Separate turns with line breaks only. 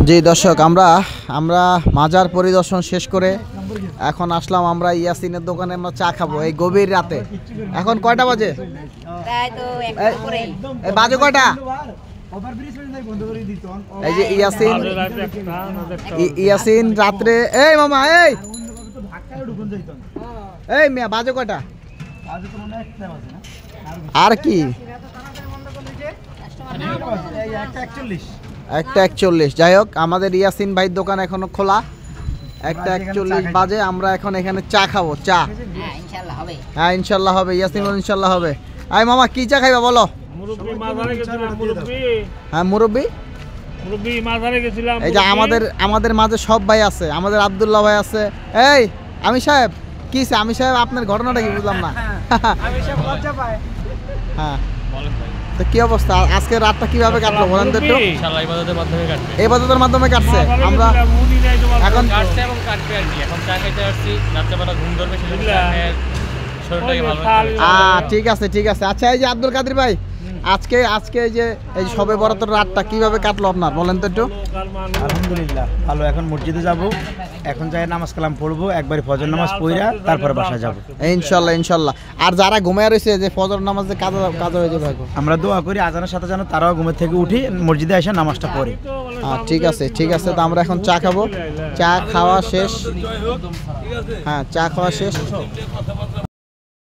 জি দর্শক, আমরা মাজার পরিদর্শন শেষ করে এখন আসলাম আমরা ইয়াসিনের দোকানে আমরা চা খাবো এই গভীর রাতে। এখন কয়টা বাজে? এই বাজে কয়টা? এই যে ইয়াসিন রাত্রে এই মামা এই মিয়া বাজে কয়টা? আর কি 1:41। যাই হোক, আমাদের ইয়াসিন ভাইয়ের দোকান এখনো খোলা। 1:41 বাজে। আমরা এখন এখানে চা খাবো। চা হ্যাঁ ইনশাল্লাহ হবে। ইয়াসিন বল ইনশাল্লাহ হবে। আই মামা কি চা খাইবা বলো? হ্যাঁ মুরব্বি এই যে আমাদের মাঝে সব ভাই আছে। আমাদের আব্দুল্লাহ ভাই আছে। এই আমি সাহেব কি আমি সাহেব আপনার ঘটনাটা কি বুঝলাম না। হ্যাঁ তো কি অবস্থা? আজকে রাতটা কিভাবে কাটলো বলেন তো একটু?
ইনশাআল্লাহ ইবাদতের মাধ্যমে কাটবে।
ইবাদতের মাধ্যমে কাটছে। আমরা এখন
কাটছে এবং কাটবে আর কি। এখন চা খাইতে আসছি, রাত্রেবেলা ঘুম ধরবে সেজন্য শরীরটাকে ভালো রাখতে।
ঠিক আছে। আচ্ছা এই যে আব্দুল কাদের ভাই, আজকে এই যে সবে বরাতের রাতটা কিভাবে কাটলো আপনার বলেন তো একটু?
আলহামদুলিল্লাহ ভালো। এখন মসজিদে যাব, এখন যাই নামাজ কালাম পড়বো, একবারে ফজর নামাজ পড়া তারপর বাসা যাব
ইনশাল্লাহ। আর যারা ঘুমিয়ে রয়েছে যে ফজর নামাজে কাজা হয়ে যাবে,
আমরা দোয়া করি আজানের সাথে যেন তারাও ঘুমের থেকে উঠি মসজিদে এসে নামাজটা পড়ে।
ঠিক আছে। তো আমরা এখন চা খাবো। চা খাওয়া শেষ। হ্যাঁ চা খাওয়া শেষ।